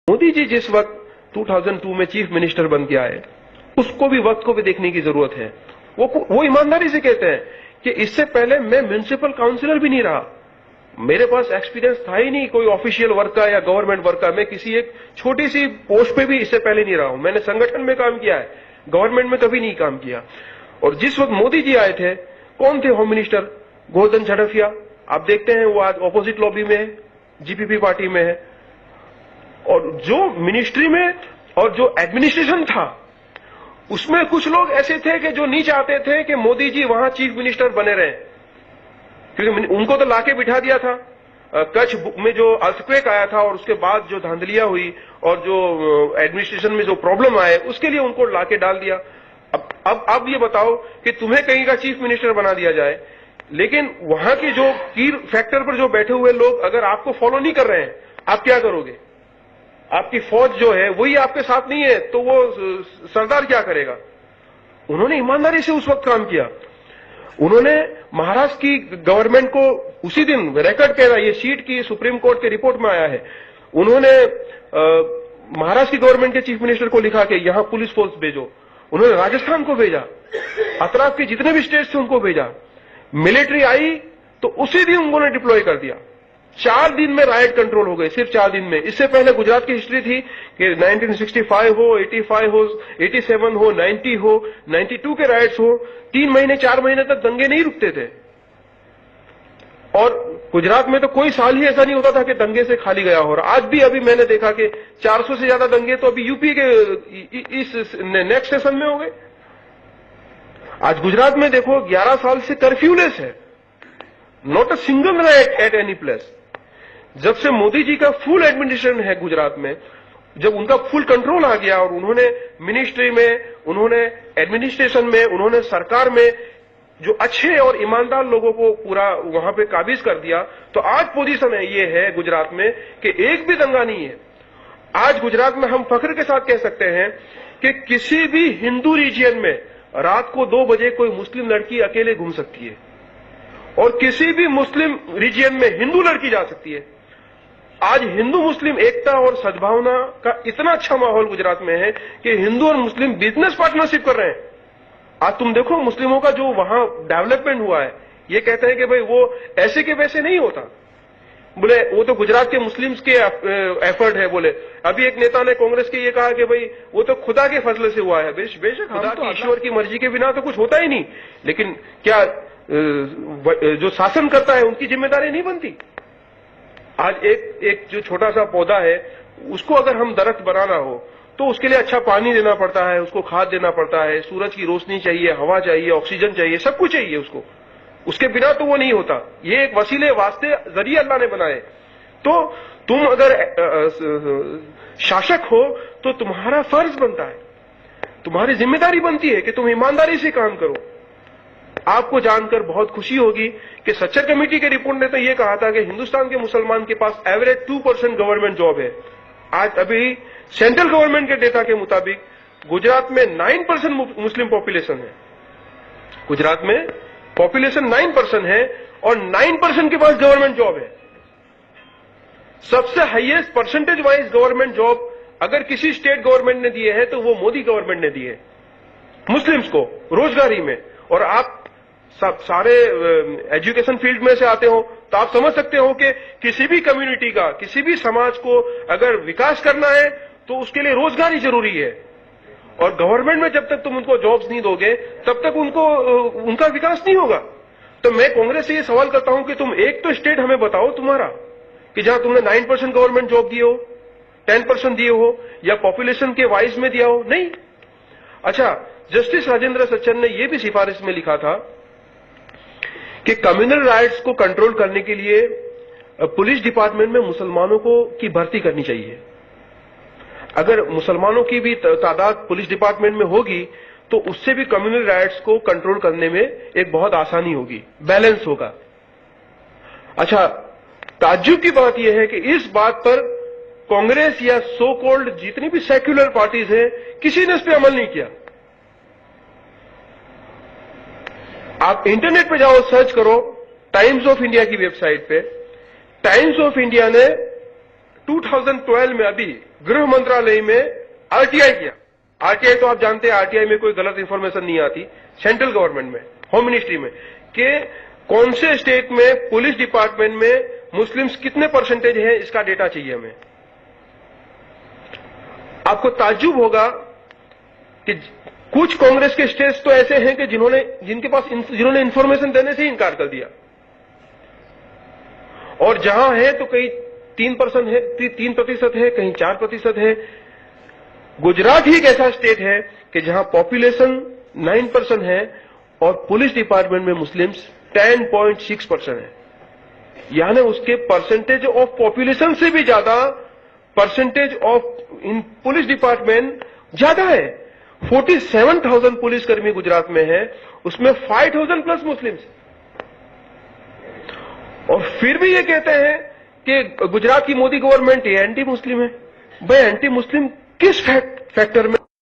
मोदी जी जिस वक्त 2002 में चीफ मिनिस्टर बन के आए, उसको भी वक्त को भी देखने की जरूरत है। वो ईमानदारी से कहते हैं कि इससे पहले मैं म्युनिसिपल काउंसिलर भी नहीं रहा, मेरे पास एक्सपीरियंस था ही नहीं कोई ऑफिशियल वर्क का या गवर्नमेंट वर्क का। मैं किसी एक छोटी सी पोस्ट पे भी इससे पहले नहीं रहा हूं। मैंने संगठन में काम किया है, गवर्नमेंट में कभी नहीं काम किया। और जिस वक्त मोदी जी आए थे, कौन थे होम मिनिस्टर? गोवर्धन झड़फिया। आप देखते हैं वो आज ऑपोजिट लॉबी में है, जीपीपी पार्टी में है। और जो मिनिस्ट्री में और जो एडमिनिस्ट्रेशन था, उसमें कुछ लोग ऐसे थे कि जो नहीं चाहते थे कि मोदी जी वहां चीफ मिनिस्टर बने रहे, क्योंकि उनको तो लाके बिठा दिया था। कच्छ में जो अर्थक्वेक आया था और उसके बाद जो धांधलियां हुई और जो एडमिनिस्ट्रेशन में जो प्रॉब्लम आए, उसके लिए उनको लाके डाल दिया। अब ये बताओ कि तुम्हें कहीं का चीफ मिनिस्टर बना दिया जाए, लेकिन वहां के जो की फैक्टर पर जो बैठे हुए लोग अगर आपको फॉलो नहीं कर रहे हैं, आप क्या करोगे? आपकी फौज जो है वही आपके साथ नहीं है, तो वो सरदार क्या करेगा? उन्होंने ईमानदारी से उस वक्त काम किया। उन्होंने महाराष्ट्र की गवर्नमेंट को उसी दिन रिकॉर्ड कह रहा, ये सीट की सुप्रीम कोर्ट के रिपोर्ट में आया है, उन्होंने महाराष्ट्र की गवर्नमेंट के चीफ मिनिस्टर को लिखा कि यहां पुलिस फोर्स भेजो। उन्होंने राजस्थान को भेजा, अतराफ के जितने भी स्टेट्स थे उनको भेजा। मिलिट्री आई तो उसी दिन उन्होंने डिप्लॉय कर दिया। 4 दिन में राइट कंट्रोल हो गए, सिर्फ 4 दिन में। इससे पहले गुजरात की हिस्ट्री थी कि 1965 हो, 85 हो, 87 हो, 90 हो, 92 के राइट्स हो, 3 महीने 4 महीने तक दंगे नहीं रुकते थे। और गुजरात में तो कोई साल ही ऐसा नहीं होता था कि दंगे से खाली गया हो। आज भी अभी मैंने देखा कि 400 से ज्यादा दंगे तो अभी यूपी के इस नेक्स्ट सेशन में हो गए। आज गुजरात में देखो 11 साल से कर्फ्यूलेस है, not a single right at any place. जब से मोदी जी का फुल एडमिनिस्ट्रेशन है गुजरात में, जब उनका फुल कंट्रोल आ गया और उन्होंने मिनिस्ट्री में, उन्होंने एडमिनिस्ट्रेशन में, उन्होंने सरकार में जो अच्छे और ईमानदार लोगों को पूरा वहां पे काबिज कर दिया, तो आज पोजीशन है ये है गुजरात में कि एक भी दंगा नहीं है। आज गुजरात में हम फख्र के साथ कह सकते हैं कि किसी भी हिंदू रीजियन में रात को 2 बजे कोई मुस्लिम लड़की अकेले घूम सकती है और किसी भी मुस्लिम रीजियन में हिंदू लड़की जा सकती है। आज हिंदू मुस्लिम एकता और सद्भावना का इतना अच्छा माहौल गुजरात में है कि हिंदू और मुस्लिम बिजनेस पार्टनरशिप कर रहे हैं। आज तुम देखो मुस्लिमों का जो वहां डेवलपमेंट हुआ है, ये कहते हैं कि भाई वो ऐसे के वैसे नहीं होता, बोले वो तो गुजरात के मुस्लिम्स के एफर्ट है। बोले अभी एक नेता ने कांग्रेस के ये कहा कि भाई वो तो खुदा के फजले से हुआ है। बेशक खुदा की ईश्वर की मर्जी के बिना तो कुछ होता ही नहीं, लेकिन क्या जो शासन करता है उनकी जिम्मेदारी नहीं बनती? आज एक जो छोटा सा पौधा है, उसको अगर हम दरख्त बनाना हो तो उसके लिए अच्छा पानी देना पड़ता है, उसको खाद देना पड़ता है, सूरज की रोशनी चाहिए, हवा चाहिए, ऑक्सीजन चाहिए, सब कुछ चाहिए उसको। उसके बिना तो वो नहीं होता। ये एक वसीले वास्ते जरिए अल्लाह ने बनाए। तो तुम अगर शासक हो तो तुम्हारा फर्ज बनता है, तुम्हारी जिम्मेदारी बनती है कि तुम ईमानदारी से काम करो। आपको जानकर बहुत खुशी होगी कि सच्चर कमेटी के रिपोर्ट ने तो यह कहा था कि हिंदुस्तान के मुसलमान के पास एवरेज 2% गवर्नमेंट जॉब है। आज अभी सेंट्रल गवर्नमेंट के डेटा के मुताबिक गुजरात में 9% मुस्लिम पॉपुलेशन है। गुजरात में पॉपुलेशन 9% है और 9% के पास गवर्नमेंट जॉब है। सबसे highest percentage wise government job अगर किसी स्टेट गवर्नमेंट ने दिए हैं तो वो मोदी गवर्नमेंट ने दिए मुस्लिम्स को रोजगारी में। और आप सब सारे एजुकेशन फील्ड में से आते हो तो आप समझ सकते हो कि किसी भी कम्युनिटी का, किसी भी समाज को अगर विकास करना है तो उसके लिए रोजगारी जरूरी है। और गवर्नमेंट में जब तक तुम उनको जॉब्स नहीं दोगे तब तक उनका विकास नहीं होगा। तो मैं कांग्रेस से ये सवाल करता हूं कि तुम एक तो स्टेट हमें बताओ तुम्हारा कि जहां तुमने 9% गवर्नमेंट जॉब दिए हो, 10% दिए हो, या पॉपुलेशन के वाइज में दिया हो। नहीं। अच्छा, जस्टिस राजेंद्र सच्चन ने यह भी सिफारिश में लिखा था कि कम्युनल राइट्स को कंट्रोल करने के लिए पुलिस डिपार्टमेंट में मुसलमानों की भर्ती करनी चाहिए। अगर मुसलमानों की भी तादाद पुलिस डिपार्टमेंट में होगी तो उससे भी कम्युनल राइट्स को कंट्रोल करने में एक बहुत आसानी होगी, बैलेंस होगा। अच्छा, ताज्जुब की बात यह है कि इस बात पर कांग्रेस या सो कॉल्ड जितनी भी सेक्युलर पार्टीज हैं, किसी ने इस पर अमल नहीं किया। आप इंटरनेट पे जाओ, सर्च करो टाइम्स ऑफ इंडिया की वेबसाइट पे। टाइम्स ऑफ इंडिया ने 2012 में अभी गृह मंत्रालय में आरटीआई किया। आरटीआई तो आप जानते हैं, आरटीआई में कोई गलत इंफॉर्मेशन नहीं आती, सेंट्रल गवर्नमेंट में, होम मिनिस्ट्री में, कि कौन से स्टेट में पुलिस डिपार्टमेंट में मुस्लिम्स कितने परसेंटेज है, इसका डेटा चाहिए हमें। आपको ताज्जुब होगा कि कुछ कांग्रेस के स्टेट्स तो ऐसे हैं कि जिन्होंने इंफॉर्मेशन देने से ही इनकार कर दिया, और जहां है तो कहीं 3% है, 3% है, कहीं 4% है। गुजरात ही एक ऐसा स्टेट है कि जहां पॉपुलेशन 9% है और पुलिस डिपार्टमेंट में मुस्लिम्स 10.6% है, यानी उसके परसेंटेज ऑफ पॉपुलेशन से भी ज्यादा percentage of in police department ज्यादा है। 47,000 पुलिसकर्मी गुजरात में है, उसमें 5,000 प्लस मुस्लिम्स, और फिर भी ये कहते हैं कि गुजरात की मोदी गवर्नमेंट ये एंटी मुस्लिम है। भाई एंटी मुस्लिम किस फैक्टर में